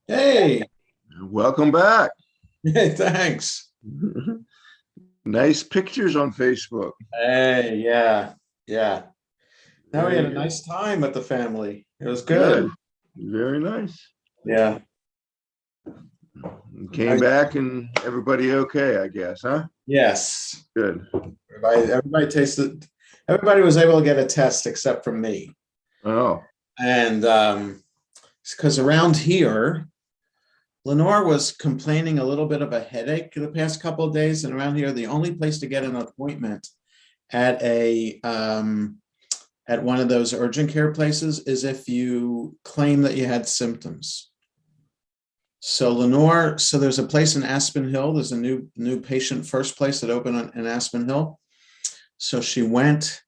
Hey, Welcome back. hey, thanks. Nice pictures on Facebook. Hey, yeah. Now we had Very a good. nice time with the family. It was Good. good. Very nice. Yeah. Came I- back and everybody okay, I guess, huh? yes. Good. Everybody tasted, everybody was able to get a test except for me. Oh, And because around here, Lenore was complaining a little bit of a headache the past couple of days, and around here, the only place to get an appointment at at one of those urgent care places is if you claim that you had symptoms. So Lenore, so there's a place in Aspen Hill. There's a new patient first place that opened in Aspen Hill. So she went.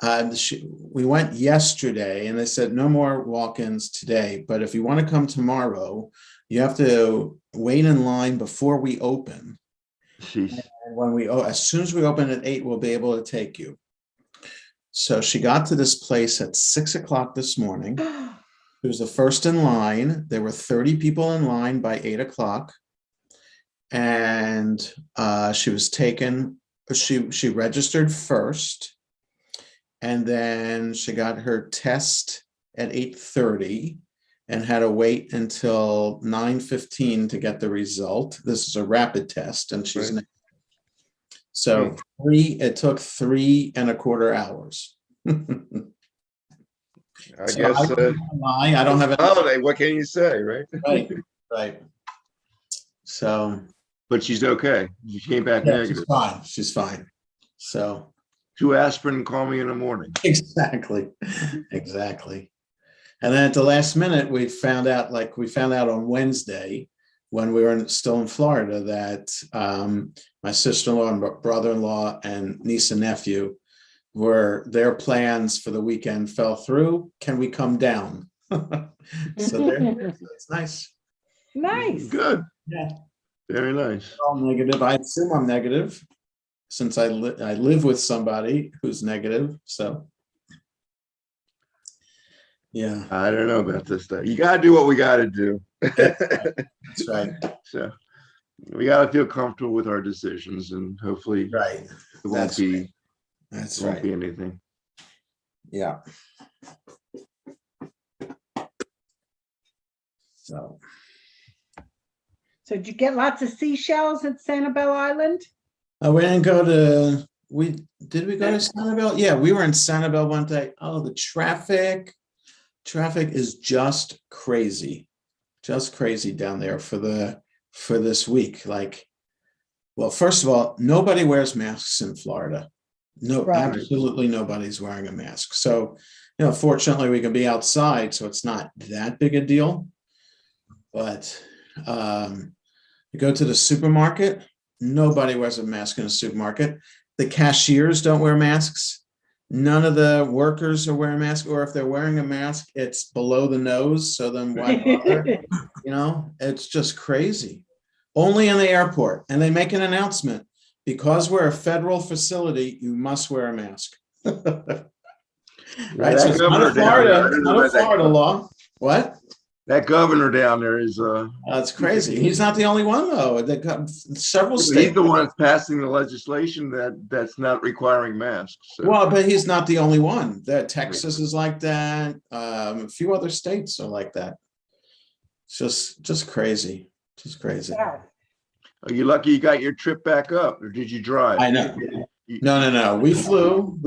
We went yesterday, and they said no more walk-ins today. But if you want to come tomorrow, you have to wait in line before we open. she's And as soon as we open at 8, we'll be able to take you. So she got to this place at 6 o'clock this morning. She was the first in line. There were 30 people in line by 8 o'clock. And she was taken, she registered first. And then she got her test at 8:30 and had to wait until 9:15 to get the result. This is a rapid test, and she's right. so it took 3.25 hours. I So guess I don't have any. holiday. What can you say, right? Right, right. So But she's okay. She came back yeah, she's negative. fine. She's fine. So 2 aspirin, call me in the morning. exactly, exactly. And then at the last minute, we found out on Wednesday when we were still in Florida that my sister-in-law and brother-in-law and niece and nephew their plans for the weekend fell through. Can we come down? So it's nice. Nice. Good. Yeah. Very nice. All negative. I assume I'm negative since I live with somebody who's negative. So yeah, I don't know about this stuff. You got to do what we got to do. that's right. So we got to feel comfortable with our decisions, and hopefully Right. it won't be That's won't right. be anything. Yeah. So So did you get lots of seashells at Sanibel Island? we didn't go to did we go to Sanibel? Yeah, we were in Sanibel one day. Oh, the traffic is just crazy down there for this week. Like, well, first of all, nobody wears masks in Florida. No, Right. absolutely nobody's wearing a mask. So, fortunately we can be outside, so it's not that big a deal. But you go to the supermarket, nobody wears a mask in a supermarket. The cashiers don't wear masks. None of the workers are wearing masks, or if they're wearing a mask, it's below the nose. So then why bother? It's just crazy. Only in the airport. And they make an announcement. Because we're a federal facility, you must wear a mask. Right? So it's not a Florida law. What? That governor down there is That's crazy. He's not the only one, though. They got several he's states. the one that's passing the legislation that's not requiring masks. So. Well, but he's not the only one. That Texas is like that. A few other states are like that. It's just crazy. Just crazy. Yeah. Are you lucky you got your trip back up, or did you drive? I know. No. We flew.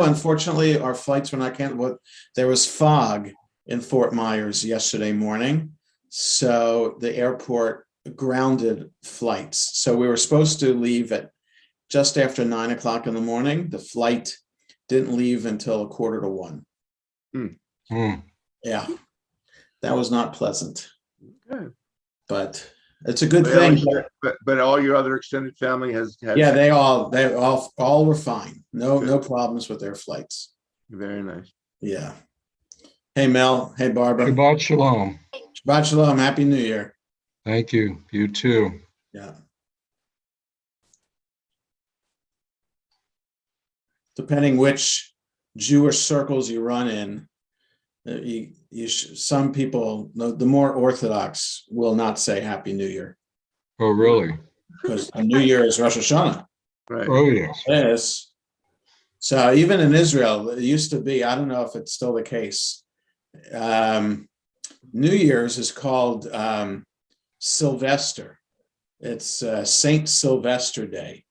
Unfortunately, our flights were not canceled. There was fog in Fort Myers yesterday morning. So the airport grounded flights. So we were supposed to leave at just after 9 o'clock in the morning. The flight didn't leave until 1:45. Yeah, that was not pleasant, Good. but it's a good But thing. but all your other extended family has. Yeah, they all were fine. No Good. problems with their flights. Very nice. Yeah. Hey, Mel. Hey, Barbara. Shabbat shalom. Shabbat shalom. Happy New Year. Thank you. You too. Yeah. Depending which Jewish circles you run in, some people, the more Orthodox, will not say Happy New Year Oh, really? because New Year is Rosh Hashanah. Right. Oh, yes. Yes. So even in Israel, it used to be, I don't know if it's still the case. New Year's is called Sylvester. It's Saint Sylvester Day.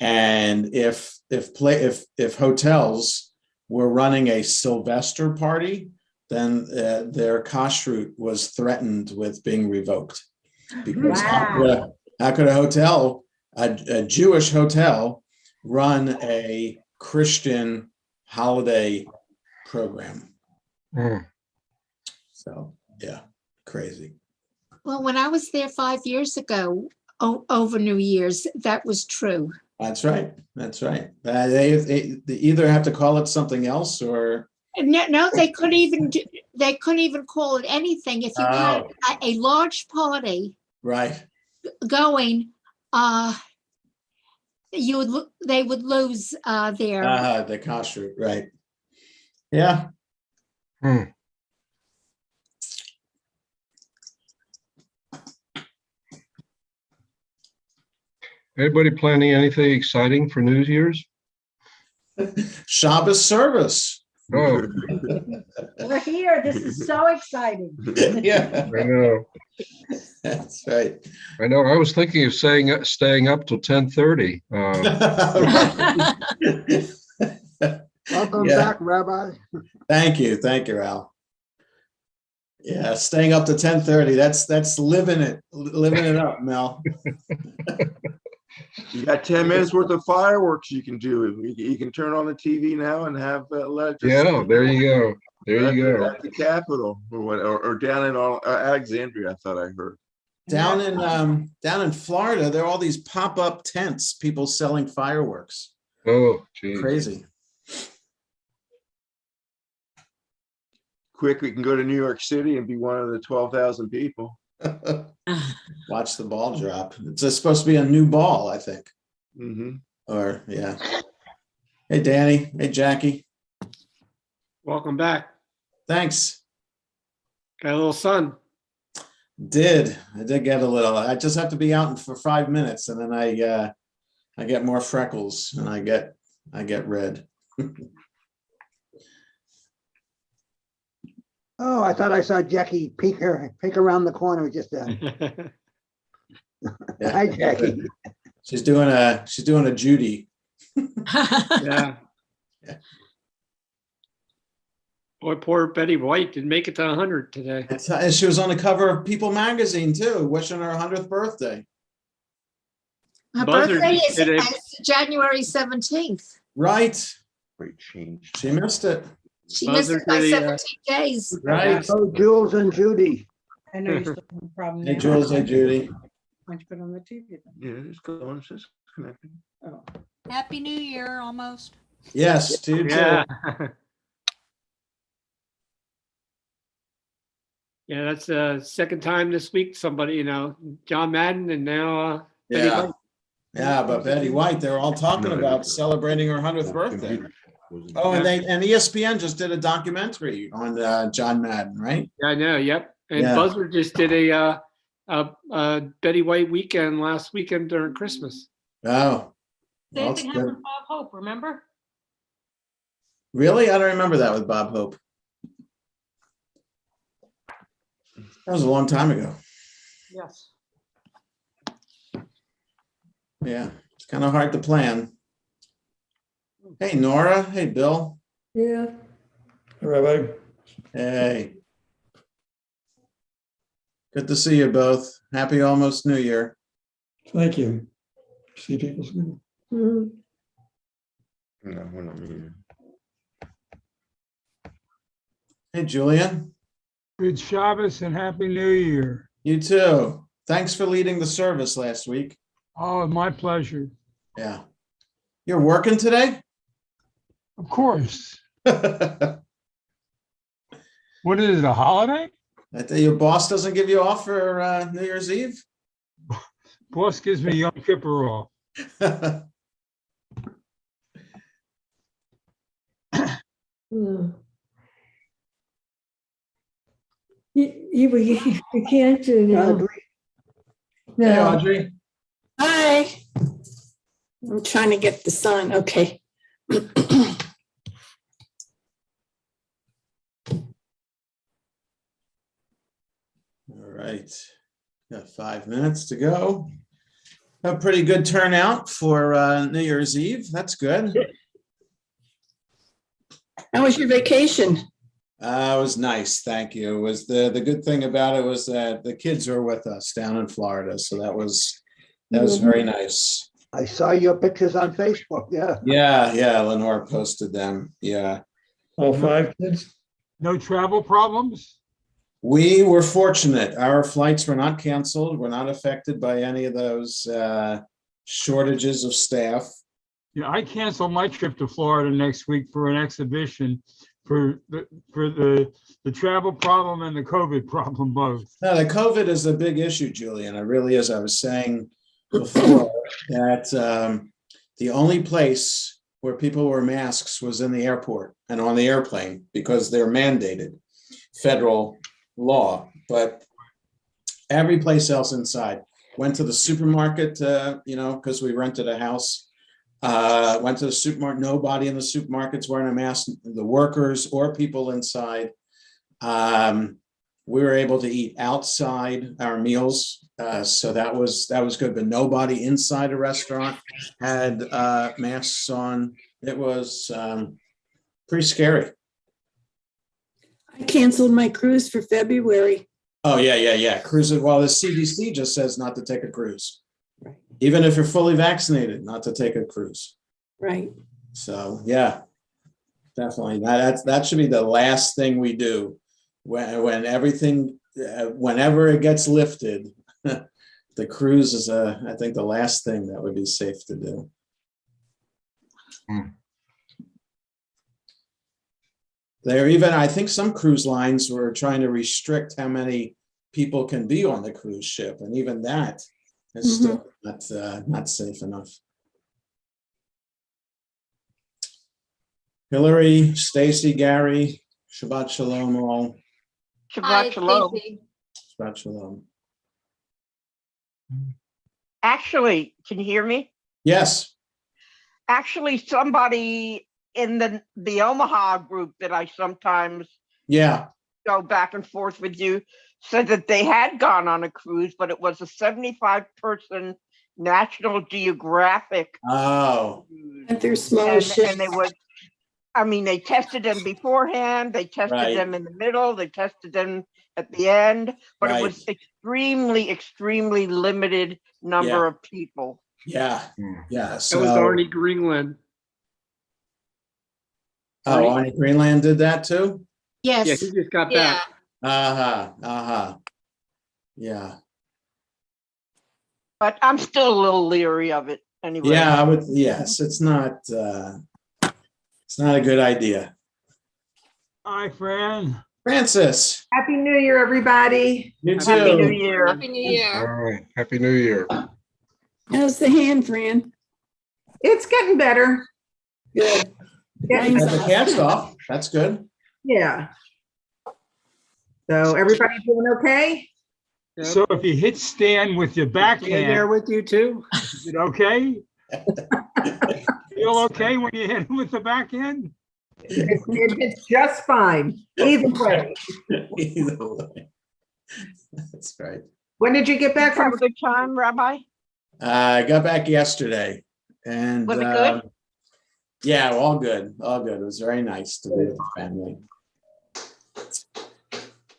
And if hotels were running a Sylvester party, then their kashrut was threatened with being revoked. Because Wow. how could a hotel, a Jewish hotel, run a Christian holiday program? Mm. So yeah, crazy. Well, when I was there 5 years ago, over New Year's, that was true. That's right. That's right. They either have to call it something else or No, they couldn't even call it anything. If you had a large party right. going, they would lose their. The kashrut, right? Yeah. Hmm. Anybody planning anything exciting for New Year's? Shabbos service. Oh, We're here. This is so exciting. Yeah, I know. that's right. I know. I was thinking of staying up till 10:30. Welcome Yeah. back, Rabbi. Thank you, Al. Yeah, staying up to 10:30. That's living it up, Mel. You got 10 minutes worth of fireworks you can do. You can turn on the TV now and have Yeah, there you go. There you go. At the Capitol or down in Alexandria, I thought I heard. Down in Florida, there are all these pop-up tents, people selling fireworks. Oh, geez. Crazy. Quick, we can go to New York City and be one of the 12,000 people. Watch the ball drop. It's supposed to be a new ball, I think. Mm-hmm. Or yeah. Hey, Danny. Hey, Jackie. Welcome back. Thanks. Got a little sun. I did get a little. I just have to be out for 5 minutes, and then I get more freckles, and I get red. Oh, I thought I saw Jackie peek around the corner just Yeah. Hi, Jackie. She's doing a Judy. Yeah. Yeah. Boy, poor Betty White didn't make it to 100 today. And she was on the cover of People magazine too, wishing her 100th birthday. Her Buzzard birthday is today. January 17th. Right. Great change. She missed it. She missed it by Buzzard, 17 days. Right. Oh, Jules and Judy. I know you still have a problem. Hey, now. Jules. Hey, Judy. Why don't you put it on the TV then? Yeah, it's going. It's just connecting. Oh. Happy New Year, almost. Yes, to you too. Yeah. Yeah, that's the second time this week somebody, John Madden and now Betty Yeah. White. Yeah, but Betty White, they're all talking No, about celebrating her 100th birthday. Oh, and ESPN just did a documentary on John Madden, right? Yeah, I know. Yep. And Yeah. Buzzard just did a Betty White weekend last weekend during Christmas. Oh, Same well, thing it's happened good. with Bob Hope, remember? Really? I don't remember that with Bob Hope. That was a long time ago. Yes. Yeah, it's kind of hard to plan. Hey, Nora. Hey, Bill. Yeah. Rabbi. Hey. Good to see you both. Happy almost New Year. Thank you. See people soon. No, we're not meeting. Hey, Julian. Good Shabbos and Happy New Year. You too. Thanks for leading the service last week. Oh, my pleasure. Yeah. You're working today? Of course. I What is it, a holiday? think your boss doesn't give you off for New Year's Eve? Boss gives me Yom Kippur off. We can't do now. Audrey, Hey, No. Audrey. Hi. I'm trying to get the sun. Okay. All right. Got 5 minutes to go. A pretty good turnout for New Year's Eve. That's good. How was your vacation? It was nice, thank you. It was the good thing about it was that the kids were with us down in Florida, so that was very nice. I saw your pictures on Facebook, yeah. Yeah, Lenore posted them. Yeah, All 5 kids? No travel problems? we were fortunate. Our flights were not canceled. We're not affected by any of those shortages of staff. Yeah, I canceled my trip to Florida next week for an exhibition for the travel problem and the COVID problem both. No, the COVID is a big issue, Julian. It really is. I was saying before that the only place where people wore masks was in the airport and on the airplane because they're mandated federal law. But every place else inside. Went to the supermarket, because we rented a house. Went to the supermarket. Nobody in the supermarket's wearing a mask. The workers or people inside. We were able to eat outside our meals, so that was good. But nobody inside a restaurant had masks on. It was pretty scary. I canceled my cruise for February. Oh yeah. Cruising. Well, the CDC just says not to take a cruise, Right. even if you're fully vaccinated, not to take a cruise. Right. So yeah, definitely. That should be the last thing we do when everything, whenever it gets lifted. The cruise is I think the last thing that would be safe to do. I think some cruise lines were trying to restrict how many people can be on the cruise ship, and even that is still not safe enough. Hillary, Stacy, Gary, Shabbat Shalom all. Shabbat shalom. Shabbat Shalom. Actually, can you hear me? Yes. Actually, somebody in the Omaha group that I sometimes go back and forth with you said that they had gone on a cruise, but it was a 75-person National Geographic. Oh. And they're small ships. And they tested them beforehand, they tested them in the middle, they tested them at the end, but it was extremely limited number of people. Yeah. So That was Arnie Greenland. Oh, Arnie Greenland did that too? Yeah, Yes. he just got back. Yeah. But I'm still a little leery of it anyway. Yeah, it's not a good idea. Hi, Fran. Francis. Happy New Year, everybody. You too. Happy New Year. Happy New Year. All right. Happy New Year. How's the hand, Fran? It's getting better. Good. Getting Had the cast off. That's good. Yeah. So everybody doing okay? Yep. So if you hit Stan with your Stand there backhand, with you too. is it okay? Feel okay when you hit him with the backhand? It's just fine. Either way. Either way. That's right. When did you get back Have from? a good time, Rabbi? I got back yesterday and Was it good? Yeah, all good. It was very nice to be with the family.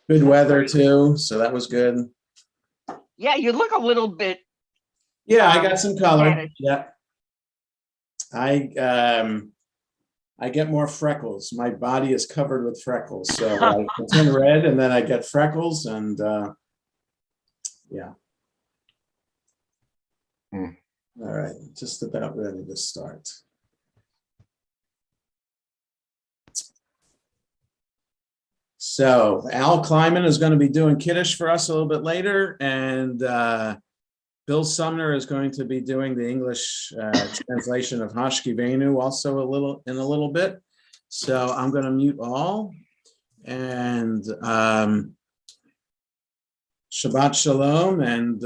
Good weather too, so that was good. Yeah, you look a little bit. Yeah, I got some color. Spanish. Yeah. I get more freckles. My body is covered with freckles. So I turn red and then I get freckles and yeah. Hmm. All right, just about ready to start. So Al Kleiman is going to be doing Kiddush for us a little bit later, and Bill Sumner is going to be doing the English translation of Hashkivenu also in a little bit. So I'm going to mute all, and Shabbat Shalom, and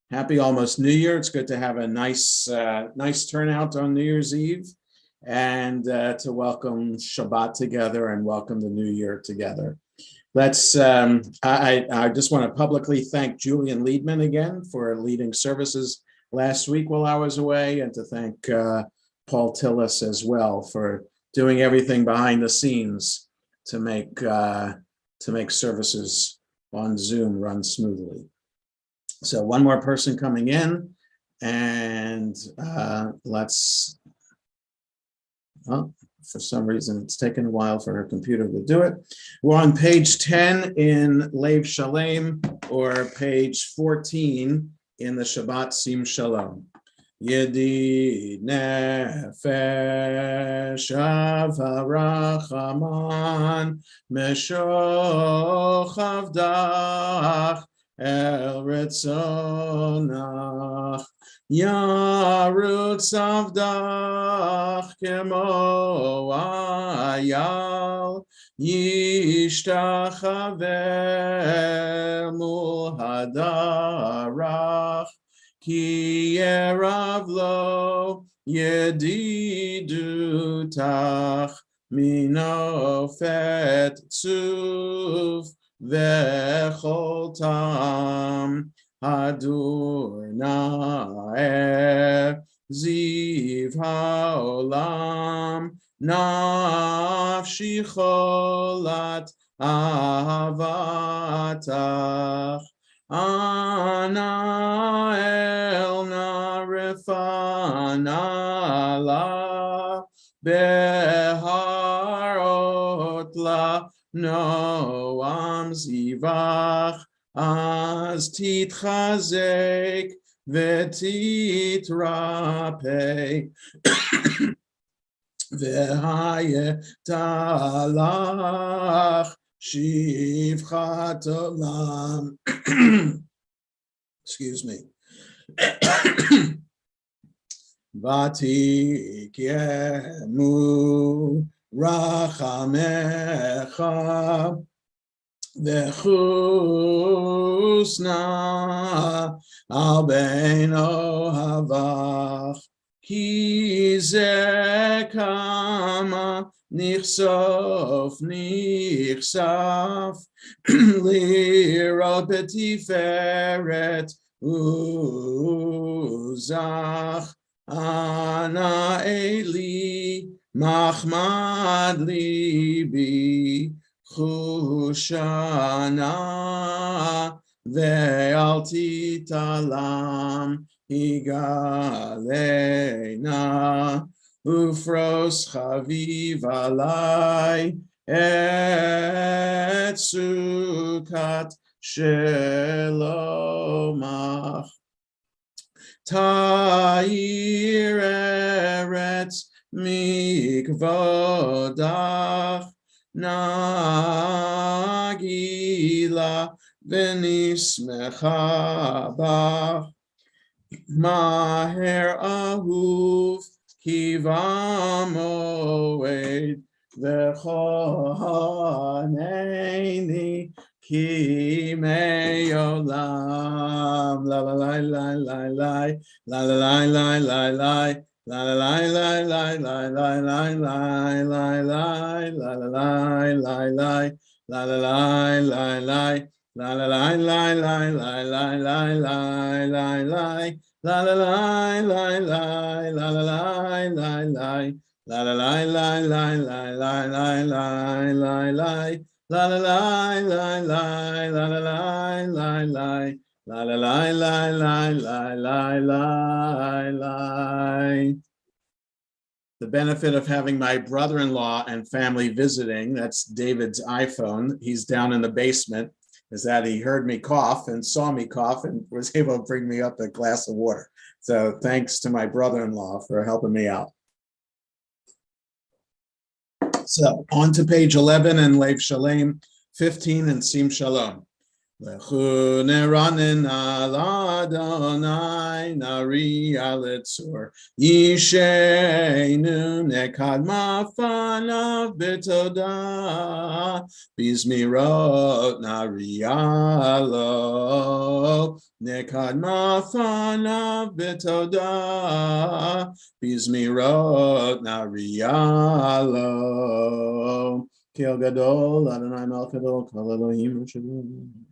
happy almost New Year. It's good to have a nice turnout on New Year's Eve, and to welcome Shabbat together and welcome the New Year together. Let's. I just want to publicly thank Julian Liedman again for leading services last week while I was away, and to thank Paul Tillis as well for doing everything behind the scenes to make services on Zoom run smoothly. So one more person coming in, and let's. Oh, for some reason, it's taken a while for her computer to do it. We're on page 10 in Lev Shalem, or page 14 in the Shabbat Sim Shalom. Yedid nefesh avarachaman meshoch avdach el retzonach yarutz avdach kemo ayal yishtachaver mul hadarach Ki yerav lo yedidutach minofet tzuf vechol tam hadur na'er ziv haolam nafshi cholat ahavatach Ana elna refana la beharot la noam zivach az titchazek vetitrape v'hayetalach shivchat olam. Excuse me. Vatikemu rachamecha v'chusna al bein ohavach ki ze kama nichsof nichsaf lirot betiferet uzach ana eli machmad libi chushana ve'al titalam higalena ufros chaviv alai et sukat shelomach ta'ir eretz mikvodach nagila v'nismecha bach maher ahuv kivamoed v'choneni ki me'olam la la la la la la la la la la la La la la la la la la la la la la la la la la la la la La la la la la la la la la la la La la la la la la la la la la La la la la la la la la la la La la la la la la la la la la La la la la la la la la la. The benefit of having my brother-in-law and family visiting, that's David's iPhone, he's down in the basement, is that he heard me cough and saw me cough and was able to bring me up a glass of water. So thanks to my brother-in-law for helping me out. So on to page 11 and Lev Shalem, 15 and Sim Shalom. Lechu neranin al Adonai nari alitzur yisheinu nekad mafanav betoda bizmirot nari alo nekad mafanav betoda bizmirot nari alo Kel gadol Adonai Melech Gadol Kol Elohim Shalom.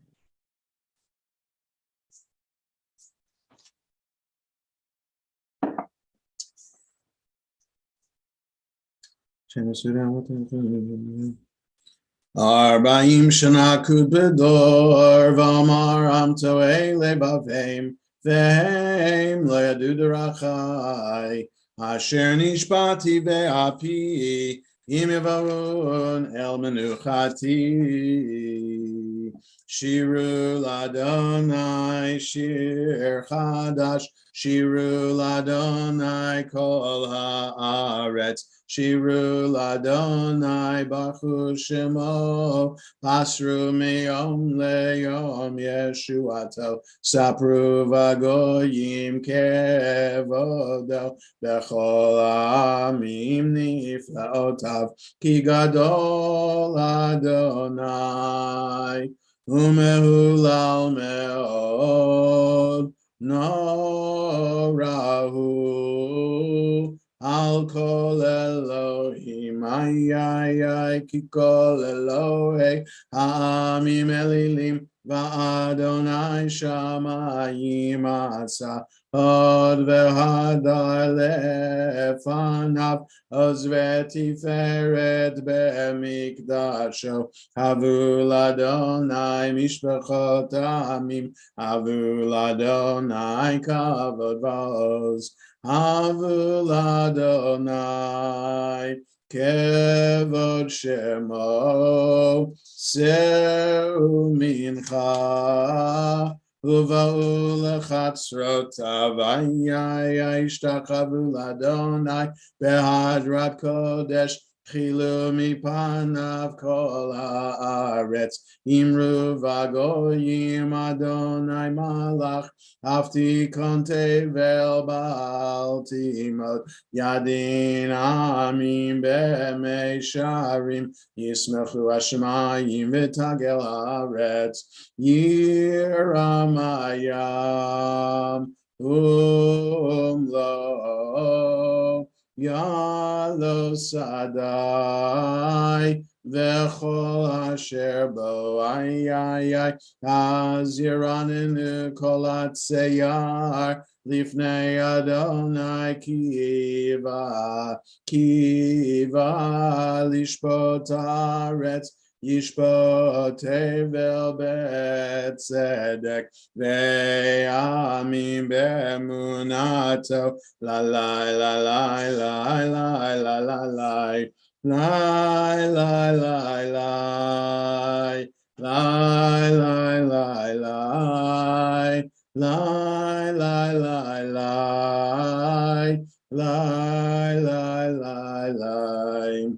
Arba'im shana kud bedor v'amar am to'ei lebavim v'hem lo yadu derachai asher nishbati be'api im yavarun el menuchati shiru ladonai shir chadash shiru ladonai kol haaretz Shiru ladonai bachu shemo pasru miyom leyom yeshuato sapru vagoyim kevodo bechol amim niflaotav ki gadol Adonai umehulal meod norahu Al kol Elohim, ay ki kol Elohim, ha'amim elilim, va'adonai shamayim asa, od v'hadar lefanav, oz v'tiferet be'mikdasho, havul Adonai mishpachot amim, havul Adonai kavod v'oz. Havul Adonai kevod shemo seu mincha uva'u lechatzrotav ayay ishtachavul Adonai behadrat kodesh Chilu mipanav kol haaretz imru vagoyim Adonai malach Afti konte vel baltimot yadin amim be'mei sharim yismechu hashemayim v'tagel haaretz yiramayam umlo Yalo Sadai V'chol Asher Bo Ay Az Yiraninu Kolat Seyar Lifnei Adonai Kiva Lishpot Haaretz Yishpot Tevel Betzedek Ve'amim Be'emunato La la la la la la la la la Lie, lie, lie, lie, lie, lie, lie, lie, lie, lie, lie, lie, lie, lie, lie, lie.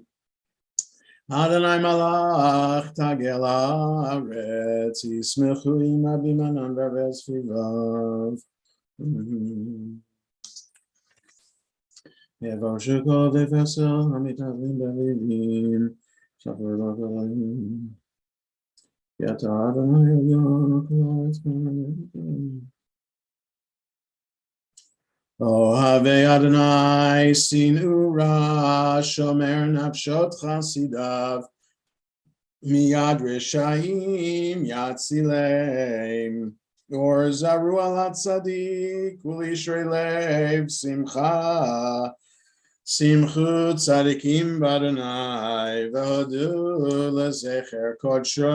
Adonai malach tagel haaretz yismechu im abimanan v'aves fivav. Yevoshukol v'vesel hamitavim b'levim shavar l'chalayim Yata Adonai Elyon Okolot Ohave Adonai Sinura Shomer Nafshot Chasidav Miyad Reshaim Yatzileim Or Zaru Alat Tzadik Ulishrei Lev Simcha Simchu Tzadikim Badonai V'hodu Lezecher Kodsho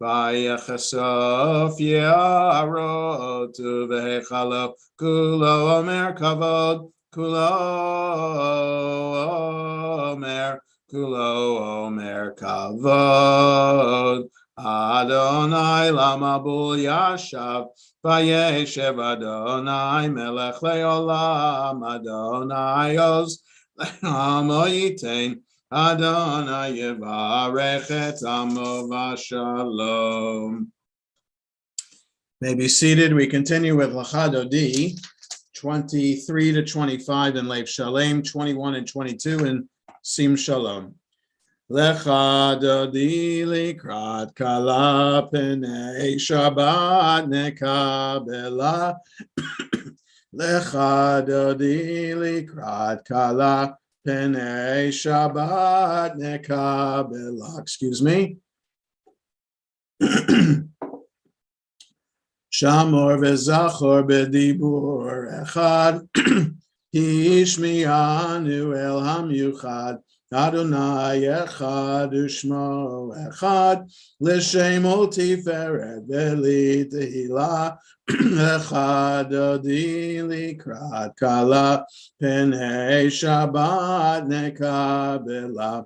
Vayechasof Yarot Uvehechalo Kulo Omer Kavod Kulo Omer Kavod Adonai Lama Bul Yashav Vayeshev Adonai Melech Leolam Adonai Oz Le'amo Yitain Adonai Yevarech et Amo Vashalom. May be seated. We continue with Lachadodi 23 to 25 in Lev Shalem, 21 and 22 in Sim Shalom. Lechadodi likrat kala penei Shabbat nekabela. Lechadodi likrat kala penei Shabbat nekabela. Excuse me. Shamor v'zachor b'dibur echad hishmiyanu el hamyuchad Adonai echad u'shmo echad l'shem ol tiferet v'li tehila echad odi likrat kala penei Shabbat nekabela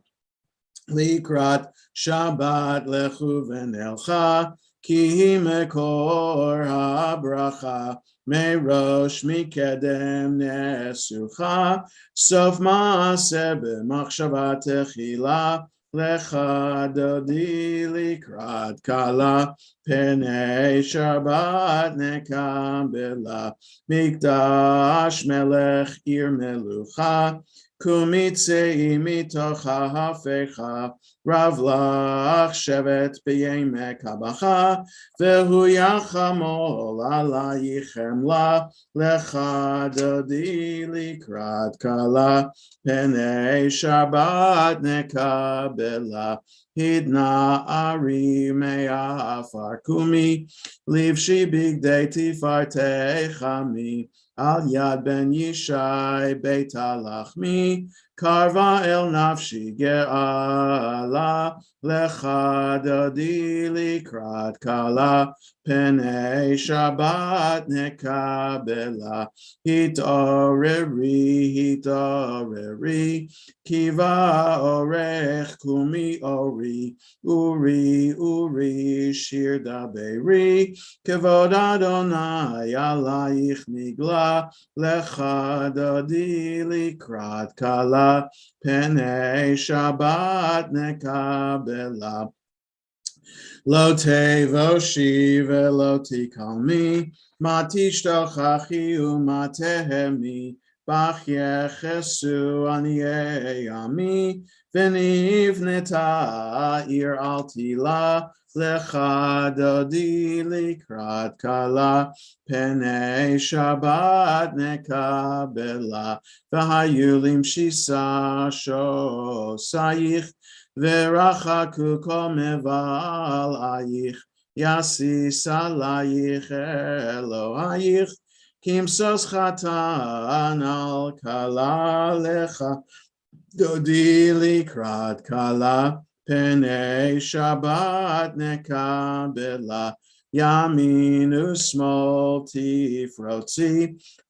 likrat Shabbat lechu v'nelcha Ki mekor habracha merosh mikedem nesucha sof maaseh b'machshava techila lecha dodi likrat kala penei Shabbat nekabela mikdash melech ir melucha kumitzei mitoch hafecha Rav lach shevet b'yemek habacha vehu yachamol alayichem la lecha dodi likrat kala penei Shabbat nekabela hidna ari me'afar kumi livshi bigdei tifartei chami al yad ben Yishai beit halachmi Karva el nafshi ge'ala lecha dodi likrat kala penei Shabbat nekabela hitoreri kiva orech kumi uri shir daberi kevod Adonai alayich nigla lecha dodi likrat kala penei Shabbat nekabela lo tevoshi velo tikalmi matishtochachi umatehemi bachyechesu aniei ami v'nivneta ir altila lecha dodi likrat kala penei Shabbat nekabela v'hayulim shisa shosayich v'rachaku kol meval ayich yasis alayich Elohayich kimsos chatan al kala lecha dodi likrat kala penei Shabbat nekabela yamin usmol tifrotzi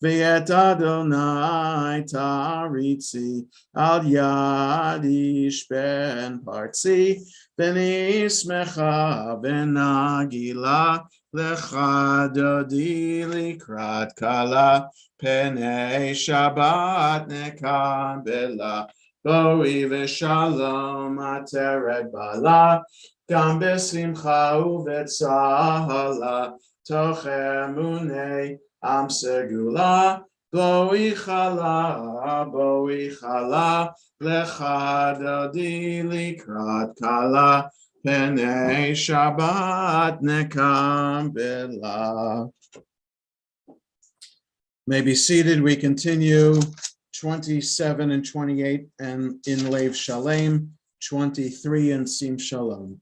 v'et Adonai taritzi al yad ish ben partzi v'nismecha v'nagila lecha dodi likrat kala penei Shabbat nekabela Boi v'shalom ateret bala Gam besimcha uvetzahala toch emunei am segula boi chala lecha dodi likrat kala penei Shabbat nekabela. May be seated. We continue 27 and 28 and in Lev Shalem, 23 in Sim Shalom.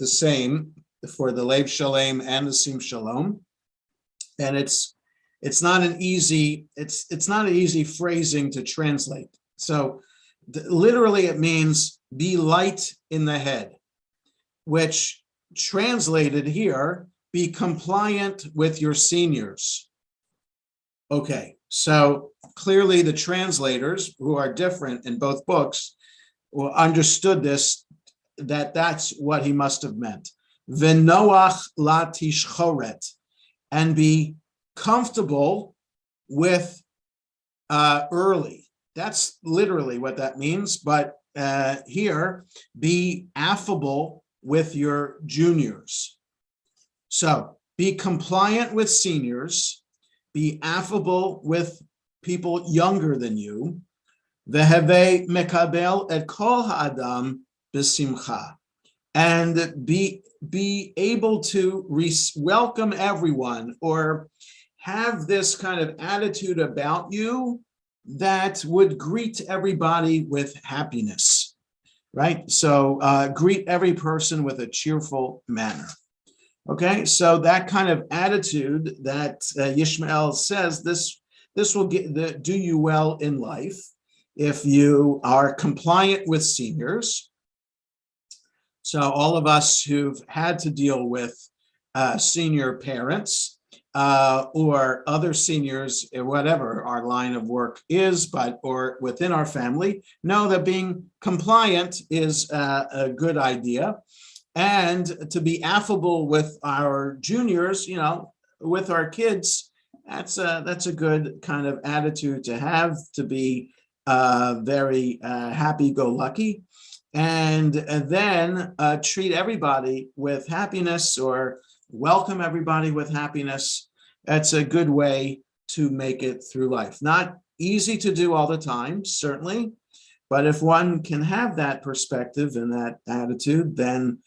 the same for the Lev Shalem and the Sim Shalom. And it's not an easy phrasing to translate. So literally it means be light in the head, which translated here, be compliant with your seniors. Okay, so clearly the translators, who are different in both books, understood this, that's what he must have meant. V'noach la tishchoret, and be comfortable with early. That's literally what that means, but here, be affable with your juniors. So be compliant with seniors, be affable with people younger than you. Veheve mekabel et kol ha'adam b'simcha, and be able to welcome everyone, or have this kind of attitude about you that would greet everybody with happiness, right? So greet every person with a cheerful manner. Okay, so that kind of attitude that Yishmael says, this will do you well in life if you are compliant with seniors. So all of us who've had to deal with senior parents or other seniors, whatever our line of work is, or within our family, know that being compliant is a good idea. And to be affable with our juniors, with our kids, that's a good kind of attitude to have, to be very happy-go-lucky, and then treat everybody with happiness, or welcome everybody with happiness. That's a good way to make it through life. Not easy to do all the time, certainly, but if one can have that perspective and that attitude, then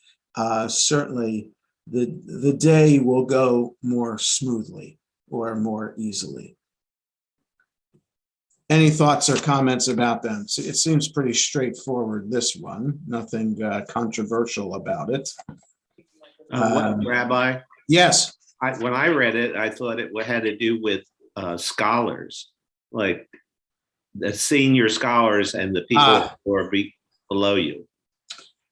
certainly the day will go more smoothly or more easily. Any thoughts or comments about them? So it seems pretty straightforward, this one, nothing controversial about it. Rabbi? Yes. When I read it, I thought it had to do with scholars, like the senior scholars and the people who are below you.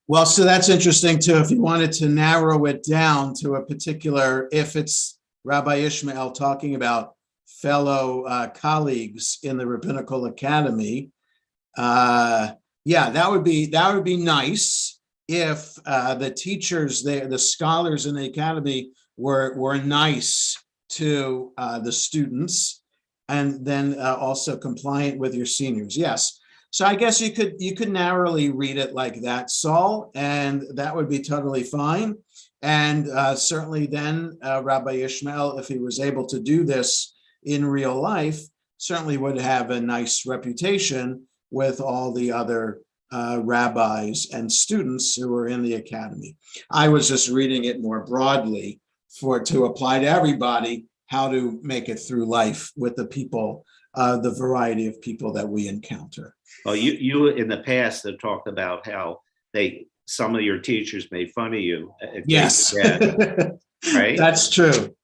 Well, so that's interesting too. If you wanted to narrow it down to a particular, if it's Rabbi Ishmael talking about fellow colleagues in the Rabbinical Academy, yeah, that would be nice if the teachers there, the scholars in the academy, were nice to the students, and then also compliant with your seniors. Yes. So I guess you could narrowly read it like that, Saul, and that would be totally fine. And certainly then Rabbi Ishmael, if he was able to do this in real life, certainly would have a nice reputation with all the other rabbis and students who were in the academy. I was just reading it more broadly to apply to everybody, how to make it through life with the people, the variety of people that we encounter. Well, you in the past have talked about how some of your teachers made fun of you. Yes, right? That's true.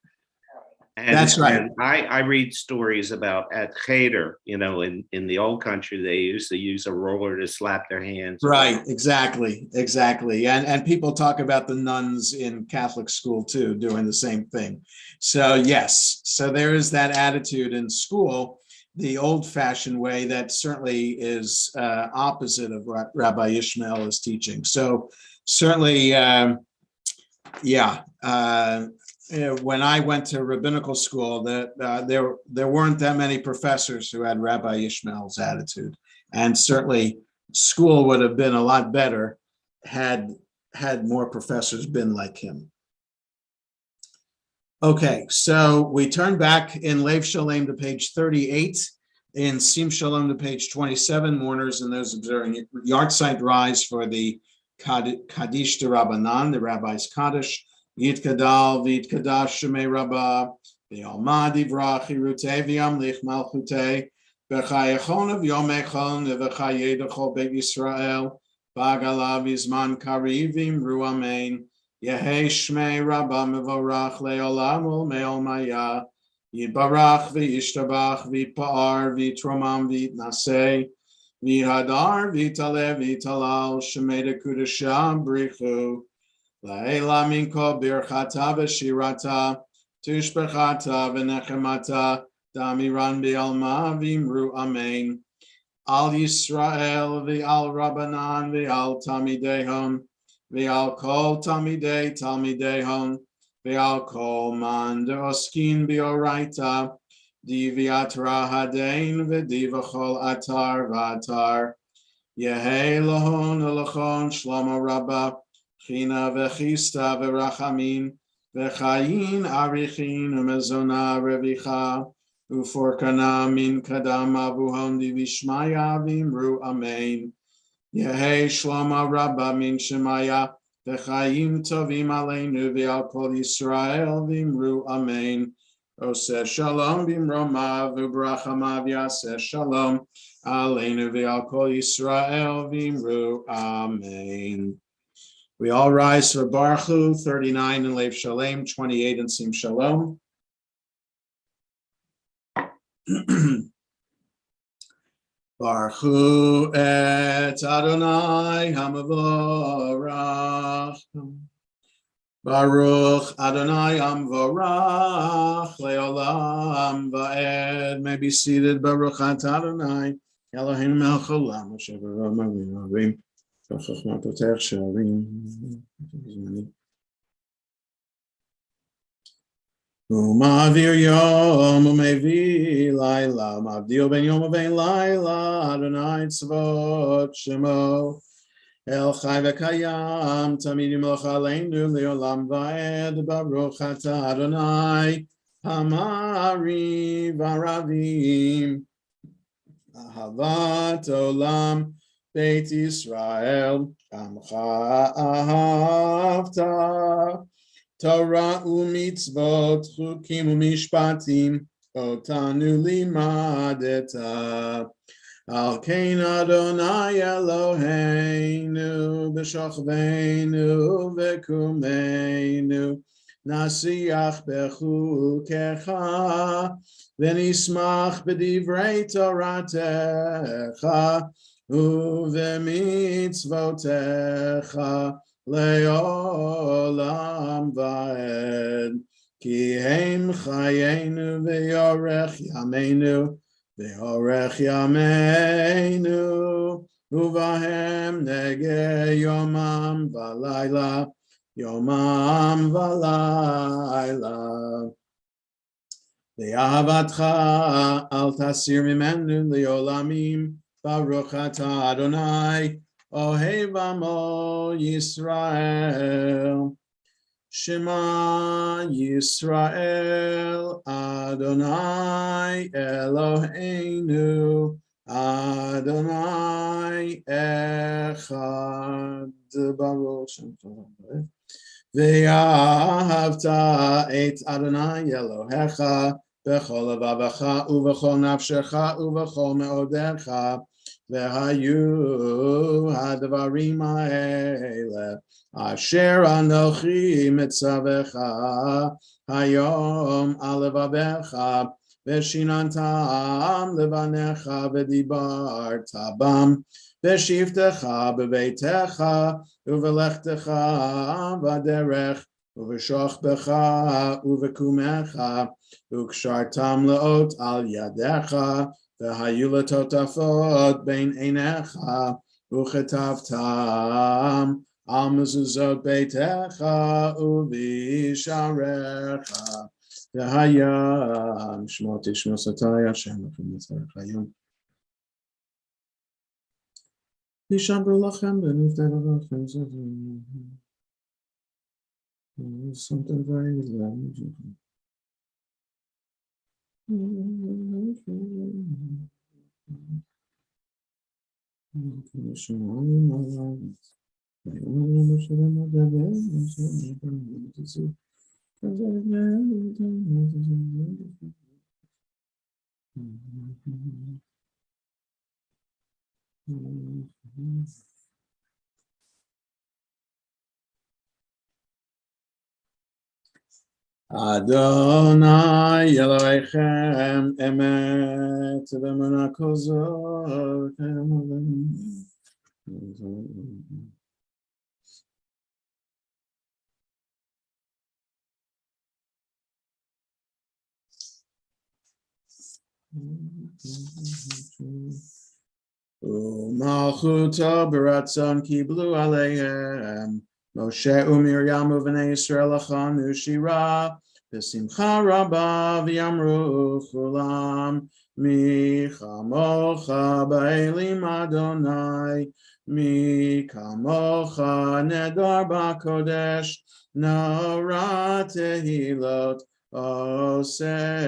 And, that's right. And I read stories about at Cheder, in the old country, they used to use a roller to slap their hands. Right, exactly. And people talk about the nuns in Catholic school too, doing the same thing. So yes, so there is that attitude in school, the old-fashioned way, that certainly is opposite of what Rabbi Ishmael is teaching. So certainly, when I went to rabbinical school, there weren't that many professors who had Rabbi Ishmael's attitude, and certainly school would have been a lot better had more professors been like him. Okay, so we turn back in Lev Shalem to page 38, in Sim Shalom to page 27. Mourners and those observing yahrzeit rise for the Kaddish de Rabbanan, the Rabbi's Kaddish. Yitkadal v'yitkadash shemei Rabbah v'yalmad yivrach yirutei v'yamlich malchutei v'chayechon v'yomechon v'chayedecho beit Yisrael v'agalav yizman karivim ru amen Yehei Shmei Rabba Mevorach Leolam U'Me'ol Maya Yibarach V'Yishtabach V'Pa'ar V'Tromam V'Naseh V'Hadar V'Taleh V'Talal Shemei Kudasham Brichu La'ela Min Kol Birchata V'Shirata Tushbechata V'Nechemata Damiran B'Alma V'Imru Amen Al Yisrael V'Al Rabbanan V'Al Tamidehom V'al Kol Talmidehom V'al Kol Man De'oskin B'Oraita Diviatra Hadein V'Divachol Atar V'Atar Yehei Lohon Elachon Shlomo Rabba China V'Chista V'Rachamin V'Chayin Arichin U'Mezona Revicha U'Forkana Min Kadam Avuhon Divishmaya V'Imru Amen Yehei Shlomo Rabba Min Shemaya V'Chaim Tovim Aleinu V'Al Kol Yisrael V'Imru Amen Oseh Shalom B'Imromav V'Brachamav Yaseh Shalom Aleinu V'Al Kol Yisrael V'Imru Amen. We all rise for Baruch Hu, 39 in Lev Shalem, 28 in Sim Shalom. Baruch Hu et Adonai Hamavorach. Baruch Adonai Hamvorach Leolam Va'ed. May be seated. Baruch at Adonai Eloheinu melech haolam asher bara marim rabim v'chochma potech she'arim. U'ma'avir yom u'mevi laila ma'avdil ben yom u'ben laila Adonai tzvot shemo El Chai v'Kayam Tamid Yimloch Aleinu Leolam Va'ed Baruch Ata Adonai Hamari Varavim Ahavat Olam Beit Yisrael Amcha Ahavta Torah u'mitzvot Chukim u'mishpatim Otanu limadeta Al kein Adonai Eloheinu b'shochveinu v'kumeinu nasiach bechukecha v'nismach b'divrei Toratecha u'v'mitzvotecha le'olam va'ed ki hem chayenu v'yorech yameinu Ve'orech yameinu uvahem nege yomam v'layla ve'ahavatcha al tasir mimenu le'olamim baruch ata Adonai ohev amo Yisrael Shema Yisrael Adonai Eloheinu Adonai Echad Baruch Ve'ahavta et Adonai Elohecha B'chol levavecha uv'chol nafshecha uv'chol me'odecha ve'hayu hadvarim ha'ele Asher anochi mitzavecha hayom alevavecha veshinantam levanecha v'dibarta bam v'shivtecha b'veitecha uvelechtecha v'derech uv'shochbecha uv'kumecha ukshartam leot al yadecha v'hayu letotafot bein einecha uchetavtam Al mezuzot beitecha uvisharecha v'hayam shmot ishmosatay Hashem l'chem yitzarech hayom Nishamru lachem v'nifter lachem zavim something very loud. Adonai Elohechem emet v'emunah kol zot. U'malchuto b'ratzon kiblu aleihem. Moshe u'Miriam u'vnei Yisrael achanu shira b'simcha rabba v'yamru chulam mi chamocha ba'elim Adonai mi kamocha nedar b'kodesh nora tehilot osefele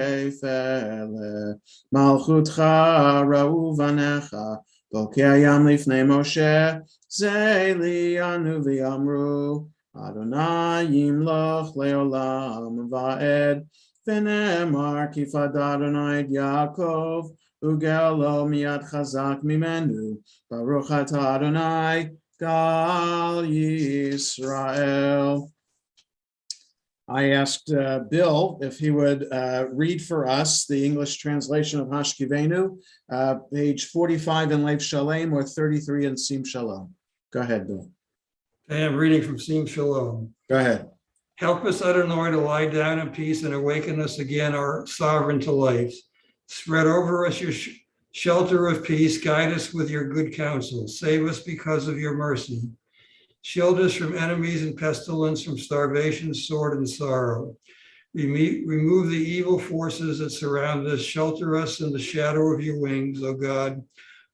malchutcha ra'u vanecha bokei hayam lifnei Moshe Zeli anu v'yamru Adonai yimloch leolam va'ed v'nemar kifad Adonai et Yaakov ugelo miyad chazak mimenu Baruch atah Adonai gal Yisrael. I asked Bill if he would read for us the English translation of Hashkivenu, page 45 in Lev Shalem or 33 in Sim Shalom. Go ahead, Bill. I am reading from Sim Shalom. Go ahead. Help us, Adonai, to lie down in peace and awaken us again, our sovereign to life. Spread over us your shelter of peace. Guide us with your good counsel. Save us because of your mercy. Shield us from enemies and pestilence, from starvation, sword, and sorrow. Remove the evil forces that surround us. Shelter us in the shadow of your wings, O God,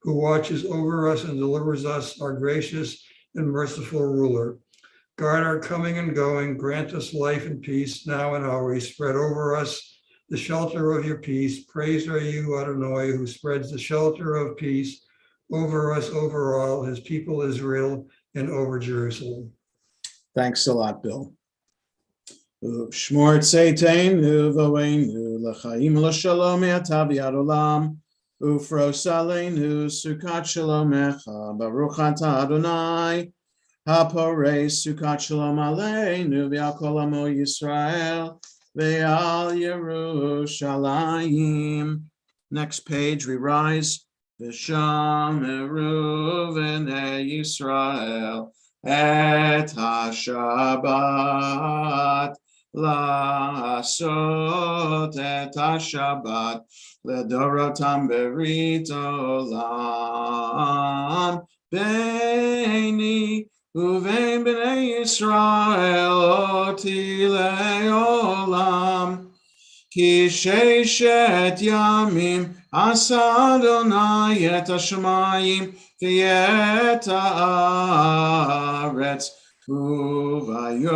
who watches over us and delivers us, our gracious and merciful ruler. Guard our coming and going. Grant us life and peace now and always. Spread over us the shelter of your peace. Praised are you, Adonai, who spreads the shelter of peace over us, over all his people Israel, and over Jerusalem. Thanks a lot, Bill. Shmor tzeiteinu v'oeinu l'chaim l'shalom me'ata v'yad olam ufros aleinu sukat shalomecha baruch atah Adonai haporei sukat shalom aleinu v'al kol amo Yisrael v'al Yerushalayim. Next page, we rise. V'shameru v'nei Yisrael et ha-Shabbat la'asot et ha-Shabbat ledorotam berit olam beini uvein b'nei Yisrael oti le'olam ki sheishet yamim asa Adonai et ha-shamayim v'et ha'aretz uvayom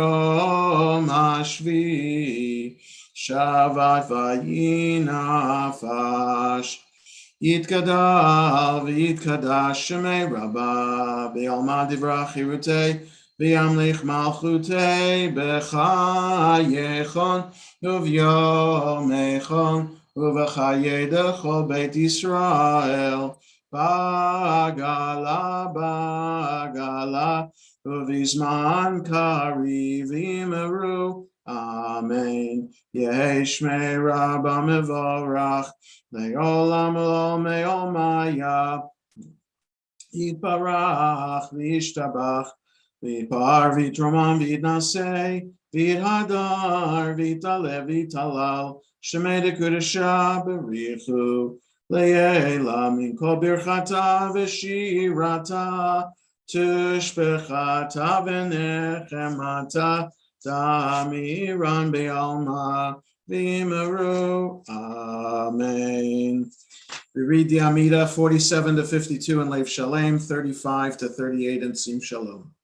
hashvi shavat vayinafash yitkadal v'yitkadash shemei rabba v'yalma divrach chirutei v'yamlich malchutei b'chayechon uv'yomechon uv'chayei dechol beit Yisrael Bagala, bagala, uvizman kari v'imeru. Amen. Yehi shmei rabba mevorach, le'olam lo me'omaya. Yitbarach v'yishtabach, v'yipar v'yitromam v'yitnaseh, v'yithadar v'yitalev v'yitalal, shemei dekudesha b'richu. Le'ela min kol birchata v'shirata tushbechata v'nechemata tamiran be'alma v'imeru. Amen. We read the Amida 47 to 52 in Lev Shalem, 35 to 38 in Sim Shalom.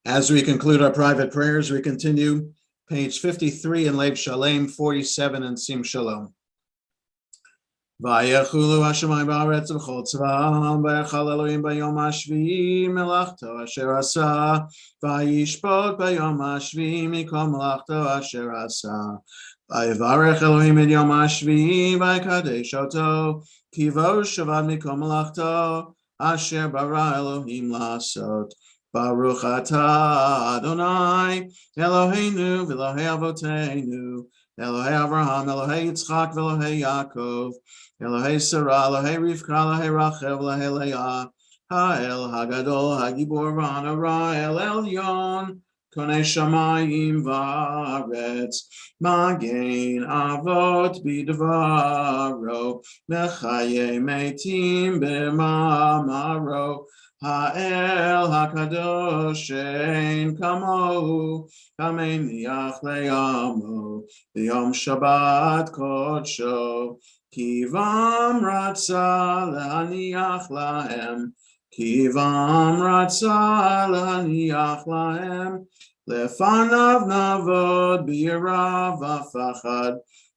As we conclude our private prayers, we continue page 53 in Lev Shalem, 47 in Sim Shalom. Vayechulu Hashemayim ba'aretz v'chol tzva'am vayechal Elohim bayom hashvi'i melachto asher asa vayishpot bayom hashvi'i mikol melachto asher asa vayivarech Elohim et yom hashvi'i vayikadesh oto kivo shavad mikol melachto asher bara Elohim lasot. Baruch atah Adonai Eloheinu v'Elohei avoteinu Elohei Avraham Elohei Yitzchak v'Elohei Yaakov Elohei Sarah Elohei Rivka Elohei Rachel Elohei Leah Ha'el Hagadol Hagibor V'Hanara El Elyon Konei Shamayim V'Aretz Magen Avot B'Dvaro Mechaye Meitim B'Mamaro Ha'el HaKadosh Ein Kamohu Kameniach Le'amo B'Yom Shabbat Kodsho Kivam Ratza Le'aniach Lahem Kivam Ratza Le'aniach Lahem Lefanav Navod B'Yirav V'Fachad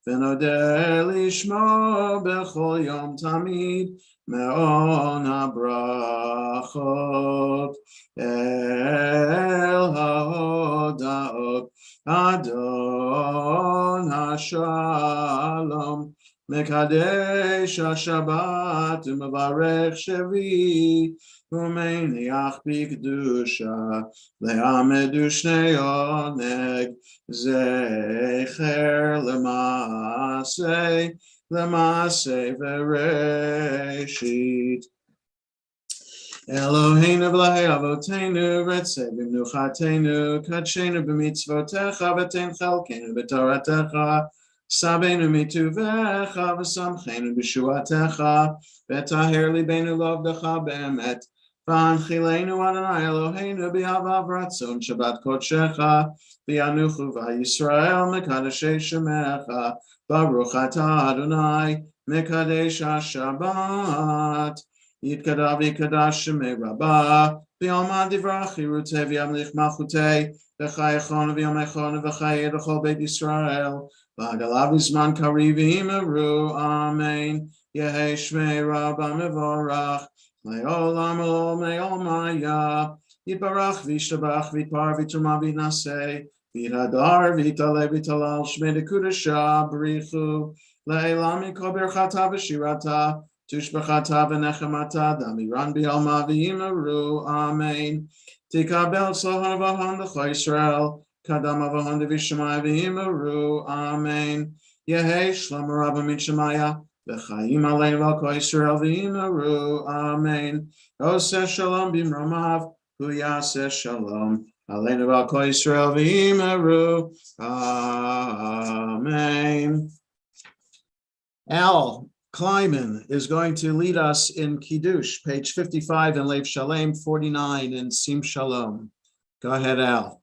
V'Nodeh Lishmo B'Chol Yom Tamid Me'on habrachot el ha'odaot Adon ha'shalom Mekadesh ha'shabbat u'mevarech shevi u'meiniach b'kedusha le'amedu shnei oneg zecher le'maseh L'maaseh v'reshit. Eloheinu v'lahei avoteinu retzeh b'mnuchatenu kadshenu b'mitzvotecha v'ten chalkenu b'toratecha sabeinu mituvecha v'samchenu b'shuatecha v'taher libenu lovdecha be'emet v'anchilenu Adonai Eloheinu b'yavav ratzon Shabbat kodshecha v'yanuchu v'Yisrael mekadeshei shemecha Baruch atah Adonai mekadesh haShabbat yitkadav yikadash shemei rabbah v'yalmad divrach yirutei v'yamlich malchutei v'chayechon v'yomechon v'chayed v'chol beit Yisrael v'agalav v'zman kariv v'imeru amen yehi shmei rabbah mevorach le'olam le'olmaya yitbarach v'yishtabach v'yitpar v'yitumah v'yinaseh V'yadar v'yitale v'yitalal shmei dekudesha b'richu le'elam mikol berchata v'shirata tushbachata v'nechemata damiran b'yalma v'iyimeru amen tikabel tzlohar v'hon l'cho Yisrael kadam v'hon v'yishmai v'iyimeru amen yehei shlomo rabba min shemaya v'chayim aleinu v'alko Yisrael v'iyimeru amen oseh shalom b'mromav hu yaseh shalom Aleinu v'alko Yisrael v'imeru. Amen. Al Kleiman is going to lead us in Kiddush, page 55 in Lev Shalem, 49 in Sim Shalom. Go ahead, Al.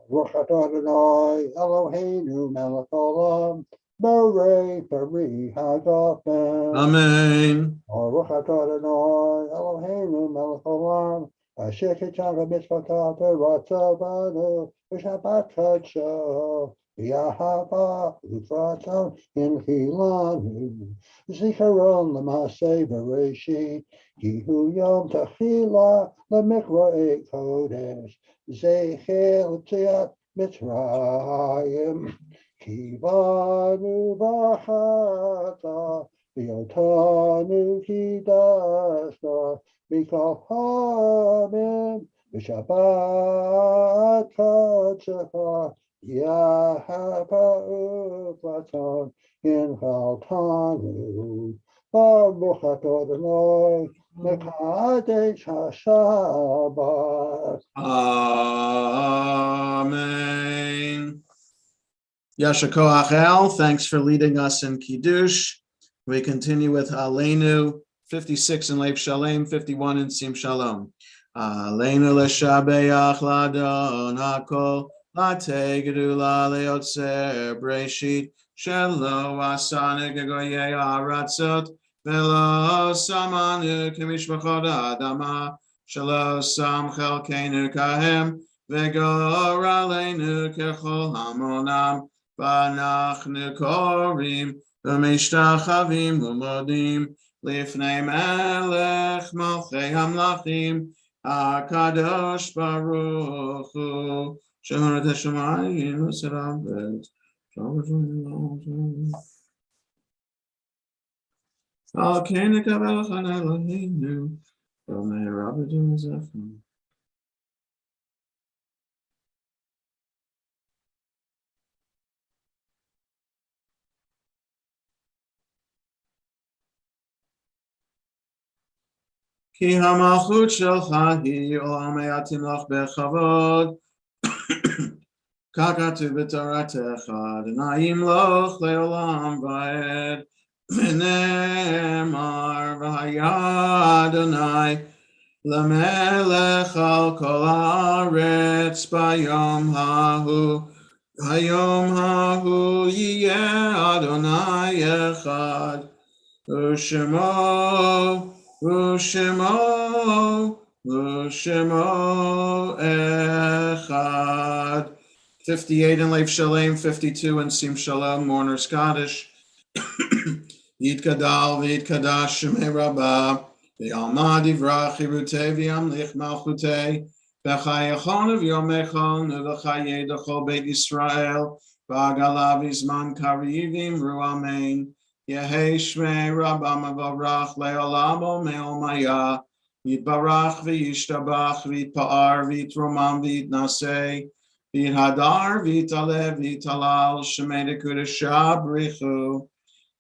Baruch atah Adonai Eloheinu melech haolam borei peri hagafen. Amen. Baruch atah Adonai Eloheinu melech haolam asher kitzav mitzvotav v'ratzav banu v'shabbat kodsho v'yahava u'vratzon inchilanu zikaron l'maaseh bereshit ki hu yom techila l'mikra'ei kodesh zecher l'tziat Mitzrayim kivanu v'chata v'yotanu kidashta Mikol hamim v'shabbat kodsecha yahava u'vratzon inchaltanu Baruch atah Adonai mekadesh haShabbat. Amen. Yasher koach Al, thanks for leading us in Kiddush. We continue with Aleinu, 56 in Lev Shalem, 51 in Sim Shalom. Aleinu l'shabeach l'adon hakol, l'tegedula le'otzer breshit, Shelo asanu kegoyei haratzot, velo samanu kemishpachot ha'adama, shelo sam chelkeinu kahem, vegor aleinu kechol hamonam, v'anachnu korim, v'mishtachavim u'modim, lifnei melech malchei hamlachim, HaKadosh Baruch Hu, Shemoneh Hashemayim v'Seravet. Al Kene Kavel Chan Eloheinu, V'Mei Rabbeinu Zefim. Ki hamalchut shelcha hi olam hayatim lach bechavod. Kakatu b'toratecha, Adonai imloch leolam va'ed. V'nemar v'haya Adonai Lamelech al kol haaretz bayom hahu. Hayom hahu yiyeh Adonai echad. U'shemo, U'shemo, U'shemo echad. 58 in Leif Shalem, 52 in Sim Shalom, Mourner Scottish. Yitkadal v'yitkadash Shemei Rabbah, v'yalma divrach chirutei v'yamlich malchutei, v'chayachon v'yomechon v'chayei d'chol Beit Yisrael, v'agala v'zman karivim ru amen. Yehei Shmei Rabbah mevarach le'olamo me'omaya, yitbarach v'yishtabach v'yitpa'ar v'yitromam v'yitnasei, v'yithadar v'yitalev v'yitalal Shemei d'kudesha brichu.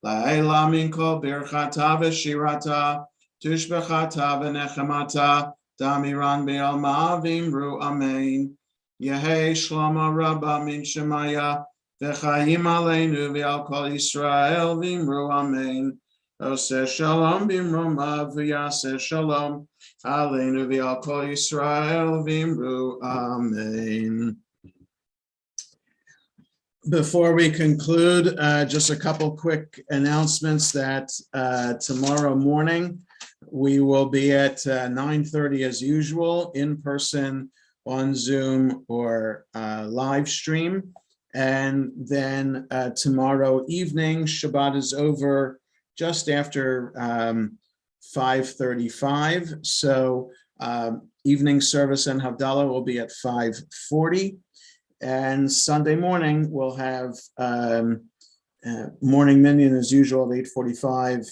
La'ela min kol birchata v'shirata, tushbechata v'nechemata, damiran be'alma v'imru amen. Yehei Shlomo Rabbah min Shemaya, v'chayim aleinu v'al kol Yisrael v'imru amen. Oseh shalom b'imromav v'yaseh shalom, aleinu v'al kol Yisrael v'imru amen. Before we conclude, just a couple quick announcements that tomorrow morning we will be at 9:30 as usual, in person, on Zoom, or live stream. And then tomorrow evening, Shabbat is over just after 5:35. So evening service and Havdalah will be at 5:40. And Sunday morning, we'll have morning minyan as usual at 8:45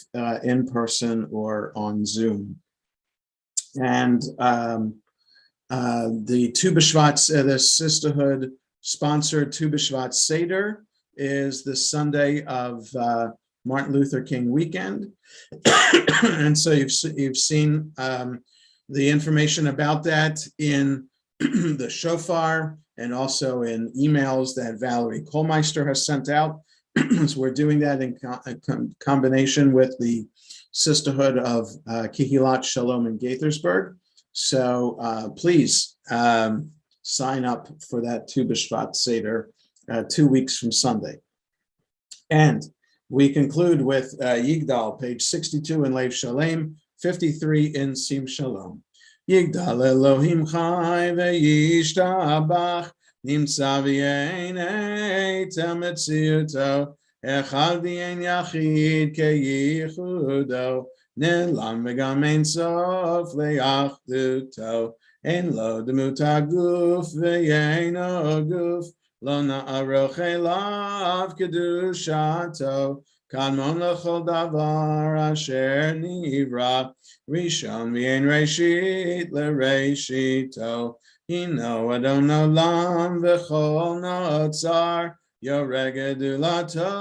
in person or on Zoom. And the Tu B'Shvat, the Sisterhood sponsored Tu B'Shvat Seder is the Sunday of Martin Luther King weekend. And so you've seen the information about that in the shofar, and also in emails that Valerie Kohlmeister has sent out. So we're doing that in combination with the Sisterhood of Kehilat Shalom in Gaithersburg. So please sign up for that Tu B'Shvat Seder 2 weeks from Sunday. And we conclude with Yigdal, page 62 in Lev Shalem, 53 in Sim Shalom. Yigdal Elohim Chai ve'yishtabach, nimtza v'yenei tel metziuto, echad v'yen yachid keyichudo, nelam v'gam ein sof le'achduto, ein lo demut haguf v'yeino guf, lo na'aroch elav kedushato, kadmon lechol davar asher nivra, Rishon v'yein reishit l'reishito, hino adon olam v'chol notzar, yoreg gedulato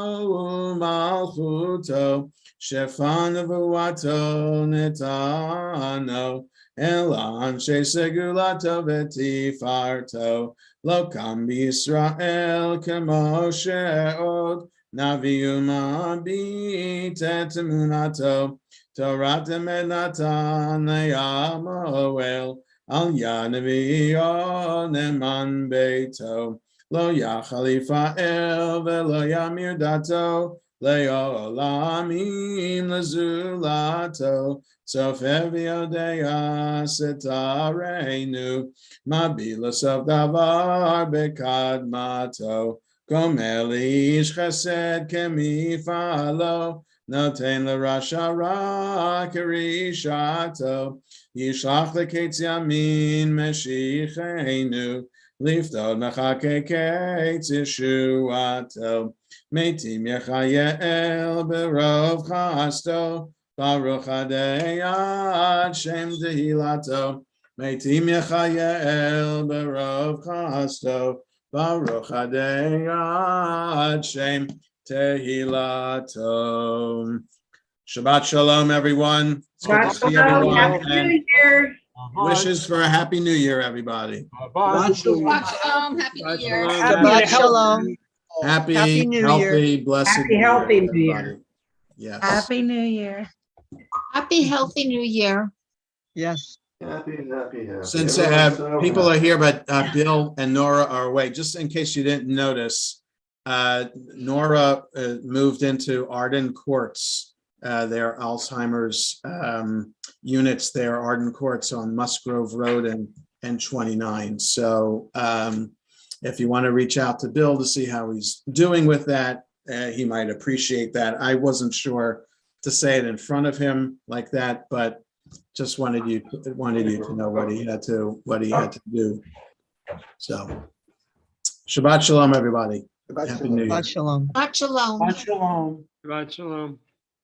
u'malchuto, shefan v'uato netano, el anshe segulato v'tifarto, lo kam b'Yisrael kemo she'od, naviu ma'abit et emunato, Torah temenatan le'amoel, al yad nevi'o neman beito, Lo yachal yifa'el velo yamir dato, le'olamim lezulato. Sofer v'yodea setarenu, mabilas of davar bekadmato. Gomer li'ish chesed kemifalo, noten l'rasha ra kerishato. Yishlach leketz yamin meshichenu, liftod mechake ketz yeshuato. Meitim yechayel berov chasto, Baruch Adei Ad Shem Tehilato. Meitim Yechayel Berov Chasto. Baruch Adei Ad Shem Tehilato. Shabbat Shalom, everyone. It's good to see everyone. And wishes for a happy new year, everybody. Shabbat shalom, happy New Year. Shabbat shalom. Happy, New healthy, blessed Happy, healthy New Year. everybody. Yes. Happy New Year. Happy, healthy New Year. Yes. Happy. Since Everyone's so people are happy. here, but Bill and Nora are away, just in case you didn't notice, Nora moved into Arden Courts, their Alzheimer's units there, Arden Courts on Musgrove Road and 29. So if you want to reach out to Bill to see how he's doing with that, he might appreciate that. I wasn't sure to say it in front of him like that, but just wanted you to know what he had to do. So Shabbat Shalom, everybody. Happy New Year. Shabbat shalom. Shabbat Shalom. Shalom. Shabbat shalom.